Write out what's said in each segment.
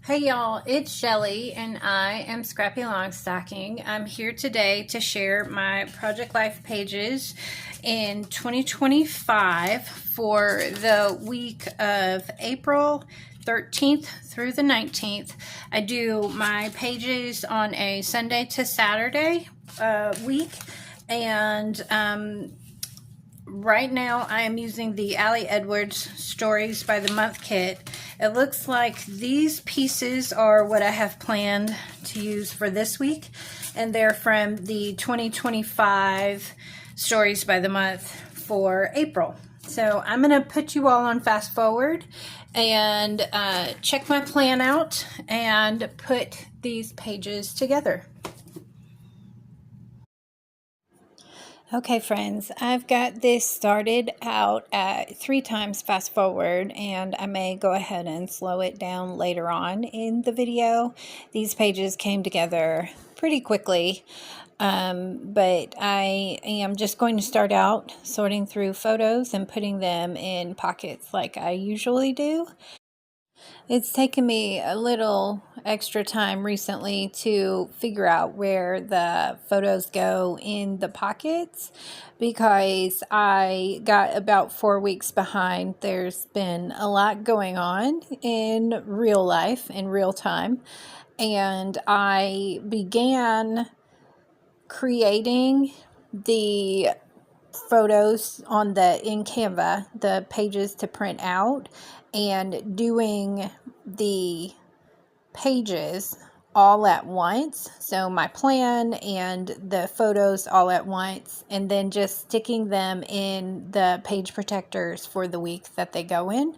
Hey y'all, it's Shelly and I am Scrappy Longstocking. I'm here today to share my Project Life pages in 2025 for the week of April 13th through the 19th. I do my pages on a Sunday to Saturday week, and right now I am using the Allie Edwards Stories by the Month kit. It looks like these pieces are what I have planned to use for this week, and they're from the 2025 Stories by the Month for April. So I'm going to put you all on fast forward and check my plan out and put these pages together. Okay, friends, I've got this started out at 3 times fast forward, and I may go ahead and slow it down later on in the video. These pages came together pretty quickly, but I am just going to start out sorting through photos and putting them in pockets like I usually do. It's taken me a little extra time recently to figure out where the photos go in the pockets because I got about 4 weeks behind. There's been a lot going on in real life, in real time, and I began creating the photos in Canva, the pages to print out, and doing the pages all at once. So my plan and the photos all at once, and then just sticking them in the page protectors for the week that they go in.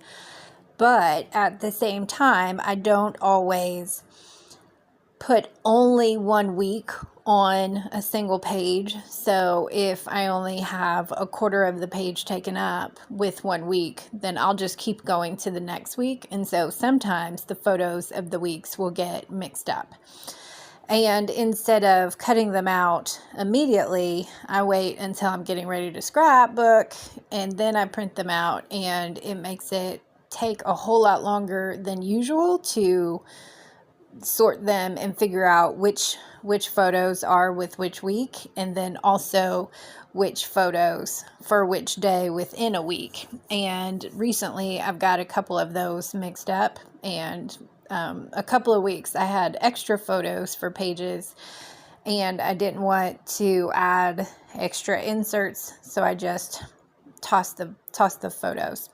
But at the same time, I don't always put only 1 week on a single page. So if I only have a quarter of the page taken up with 1 week, then I'll just keep going to the next week. And so sometimes the photos of the weeks will get mixed up. And instead of cutting them out immediately, I wait until I'm getting ready to scrapbook, and then I print them out, and it makes it take a whole lot longer than usual to sort them and figure out which photos are with which week, and then also which photos for which day within a week. And recently I've got a couple of those mixed up, and a couple of weeks I had extra photos for pages, and I didn't want to add extra inserts, so I just tossed the photos.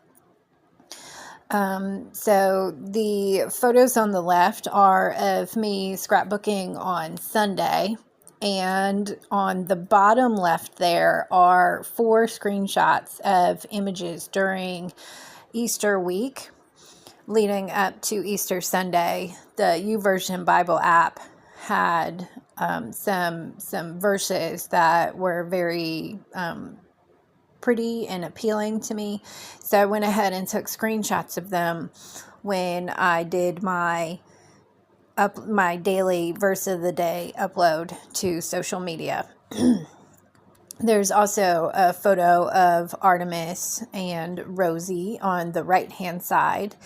So the photos on the left are of me scrapbooking on Sunday, and on the bottom left there are 4 screenshots of images during Easter week leading up to Easter Sunday. The YouVersion Bible app had some verses that were very pretty and appealing to me, so I went ahead and took screenshots of them when I did my daily verse of the day upload to social media. There's also a photo of Artemis and Rosie on the right hand side,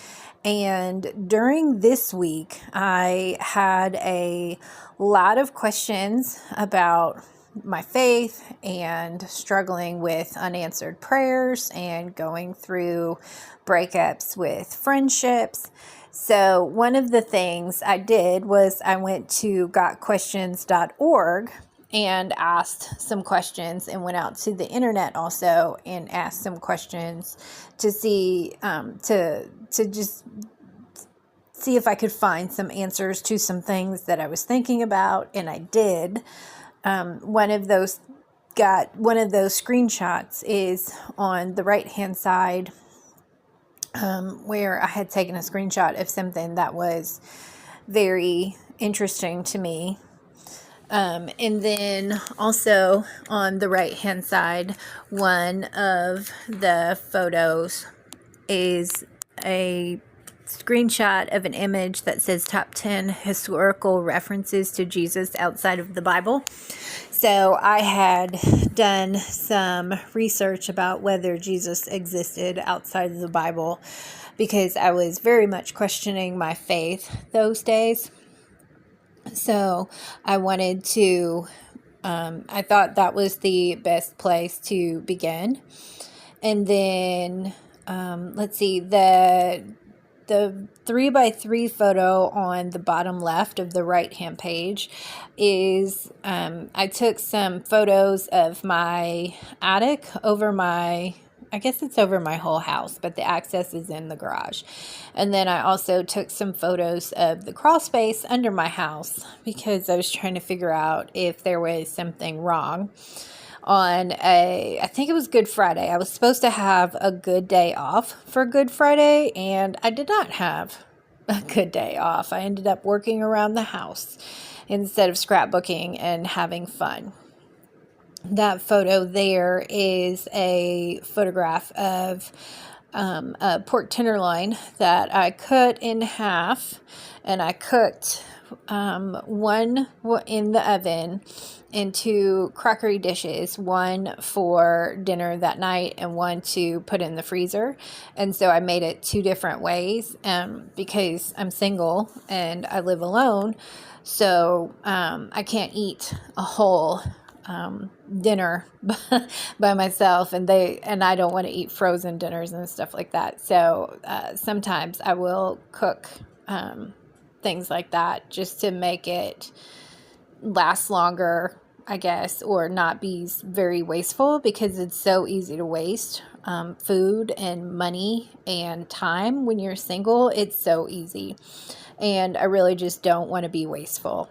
and during this week I had a lot of questions about my faith and struggling with unanswered prayers and going through breakups with friendships. So one of the things I did was I went to gotquestions.org and asked some questions, and went out to the internet also and asked some questions to see to just see if I could find some answers to some things that I was thinking about, and I did. One of those screenshots is on the right hand side, where I had taken a screenshot of something that was very interesting to me. And then also on the right hand side, one of the photos is a screenshot of an image that says top 10 historical references to Jesus outside of the Bible. So I had done some research about whether Jesus existed outside of the Bible because I was very much questioning my faith those days. So I wanted to, I thought that was the best place to begin. And then, let's see, the 3x3 photo on the bottom left of the right hand page is, I took some photos of my attic over my, I guess it's over my whole house, but the access is in the garage. And then I also took some photos of the crawl space under my house because I was trying to figure out if there was something wrong. I think it was Good Friday. I was supposed to have a good day off for Good Friday, and I did not have a good day off. I ended up working around the house instead of scrapbooking and having fun. That photo there is a photograph of a pork tenderloin that I cut in half, and I cooked one in the oven in 2 crockery dishes, one for dinner that night and one to put in the freezer. And so I made it 2 different ways because I'm single and I live alone. So I can't eat a whole dinner by myself, and I don't want to eat frozen dinners and stuff like that. So sometimes I will cook things like that just to make it last longer, I guess, or not be very wasteful, because it's so easy to waste food and money and time when you're single. It's so easy, and I really just don't want to be wasteful.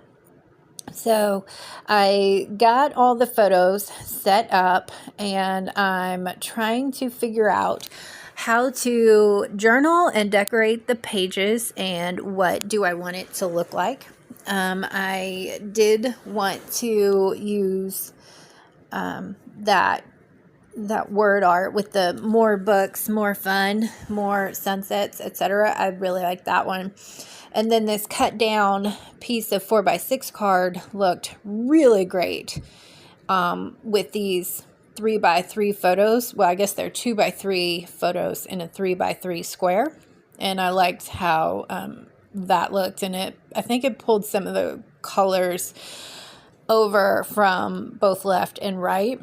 So I got all the photos set up, and I'm trying to figure out how to journal and decorate the pages and what do I want it to look like. I did want to use that word art with the more books, more fun, more sunsets, etc. I really like that one. And then this cut down piece of 4x6 card looked really great with these 3x3 photos. Well, I guess they're 2x3 photos in a 3x3 square. And I liked how that looked. And I think it pulled some of the colors over from both left and right,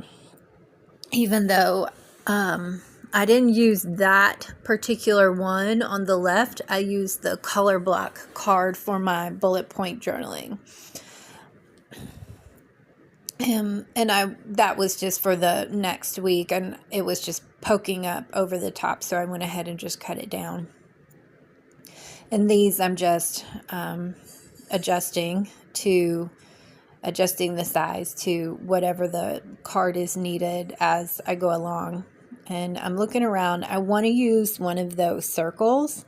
even though I didn't use that particular one on the left. I used the color block card for my bullet point journaling. And that was just for the next week, and it was just poking up over the top, so I went ahead and just cut it down. And these I'm just adjusting the size to whatever the card is needed as I go along. And I'm looking around. I want to use one of those circles.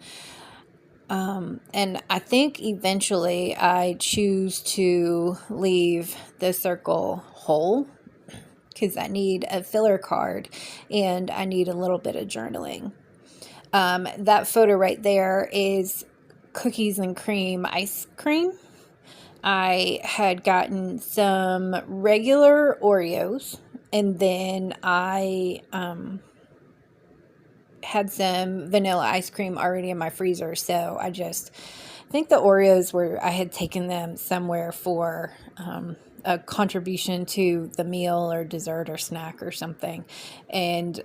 And I think eventually I choose to leave the circle whole because I need a filler card and I need a little bit of journaling. That photo right there is cookies and cream ice cream. I had gotten some regular Oreos, and then I had some vanilla ice cream already in my freezer. So I think the Oreos I had taken them somewhere for a contribution to the meal or dessert or snack or something. And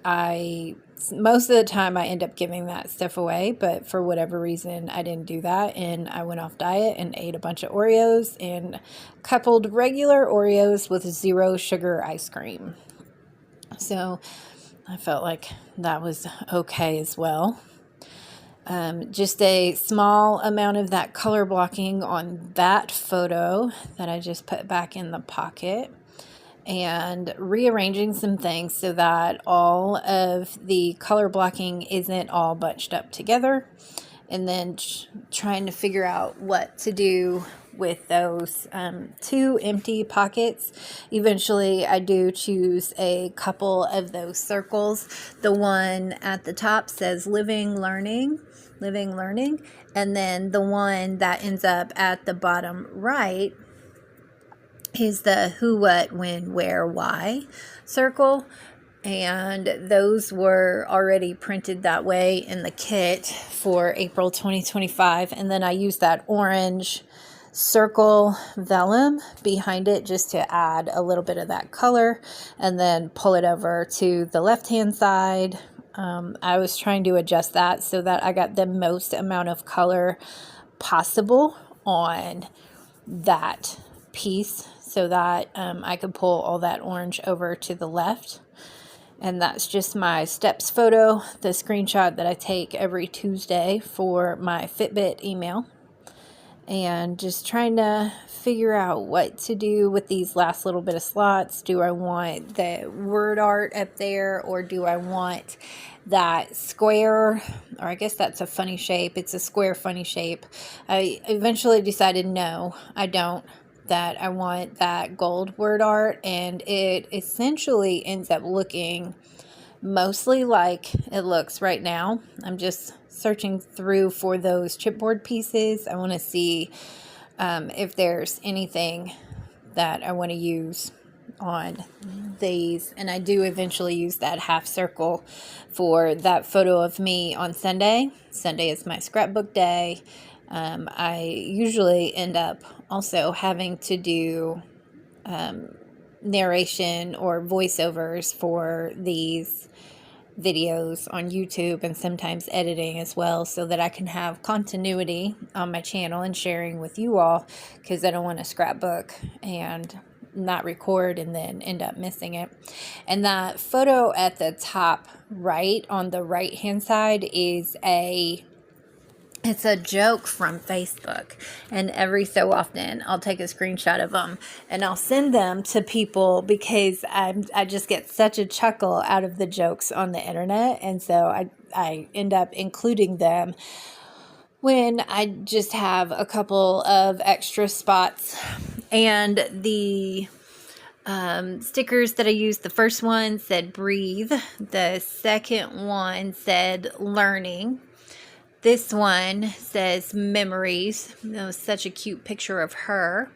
most of the time I end up giving that stuff away, but for whatever reason I didn't do that, and I went off diet and ate a bunch of Oreos and coupled regular Oreos with 0 sugar ice cream. So I felt like that was okay as well. Just a small amount of that color blocking on that photo that I just put back in the pocket, and rearranging some things so that all of the color blocking isn't all bunched up together, and then trying to figure out what to do with those 2 empty pockets. Eventually I do choose a couple of those circles. The one at the top says living, learning, and then the one that ends up at the bottom right is the who, what, when, where, why circle. and those were already printed that way in the kit for April 2025. And then I used that orange circle vellum behind it just to add a little bit of that color, and then pull it over to the left hand side. I was trying to adjust that so that I got the most amount of color possible on that piece, so that I could pull all that orange over to the left. And that's just my steps photo, the screenshot that I take every Tuesday for my Fitbit email. And just trying to figure out what to do with these last little bit of slots. Do I want the word art up there, or do I want that square, or I guess that's a funny shape. It's a square funny shape. I eventually decided no, I don't. That I want that gold word art, and it essentially ends up looking mostly like it looks right now. I'm just searching through for those chipboard pieces. I want to see if there's anything that I want to use on these, and I do eventually use that half circle for that photo of me on Sunday. Sunday is my scrapbook day. I usually end up also having to do narration or voiceovers for these videos on YouTube, and sometimes editing as well, so that I can have continuity on my channel and sharing with you all, because I don't want to scrapbook and not record and then end up missing it. And that photo at the top right on the right hand side is it's a joke from Facebook, and every so often I'll take a screenshot of them and I'll send them to people, because I just get such a chuckle out of the jokes on the internet, and so I end up including them when I just have a couple of extra spots. And the stickers that I used, the first one said breathe, the second one said learning. This one says memories. That was such a cute picture of her.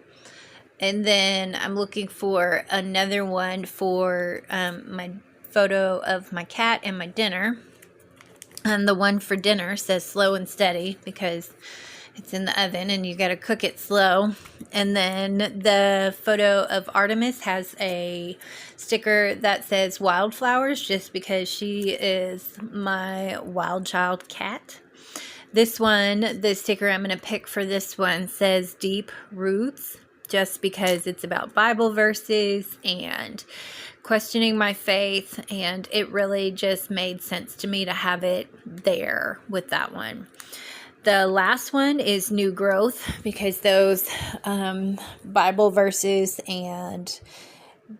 And then I'm looking for another one for my photo of my cat and my dinner. And the one for dinner says slow and steady, because it's in the oven and you got to cook it slow. And then the photo of Artemis has a sticker that says wildflowers, just because she is my wild child cat. This one, the sticker I'm going to pick for this one says deep roots, just because it's about Bible verses and questioning my faith, and it really just made sense to me to have it there with that one. The last one is new growth, because those Bible verses and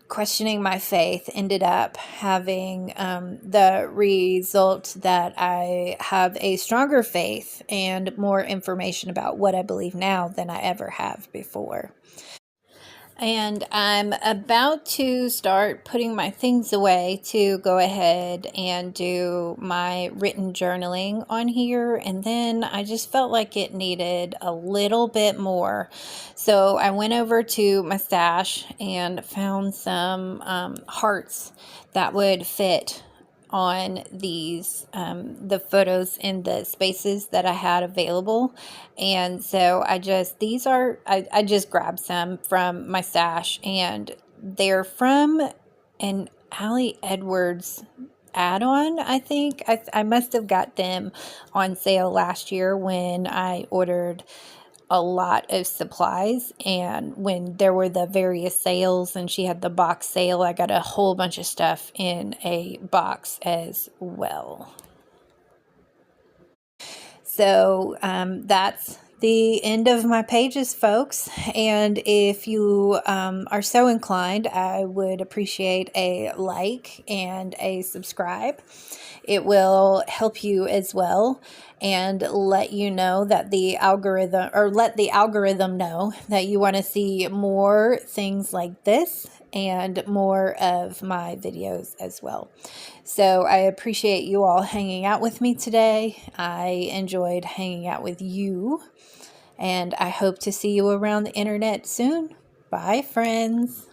questioning my faith ended up having the result that I have a stronger faith and more information about what I believe now than I ever have before. And I'm about to start putting my things away to go ahead and do my written journaling on here. And then I just felt like it needed a little bit more. So I went over to my stash and found some hearts that would fit on these the photos in the spaces that I had available. And so I just grabbed some from my stash, and they're from an Ali Edwards add-on. I think I must have got them on sale last year when I ordered a lot of supplies, and when there were the various sales and she had the box sale, I got a whole bunch of stuff in a box as well. So that's the end of my pages, folks. And if you are so inclined, I would appreciate a like and a subscribe. It will help you as well, and let you know that the algorithm, or let the algorithm know that you want to see more things like this and more of my videos as well. So I appreciate you all hanging out with me today. I enjoyed hanging out with you, and I hope to see you around the internet soon. Bye, friends.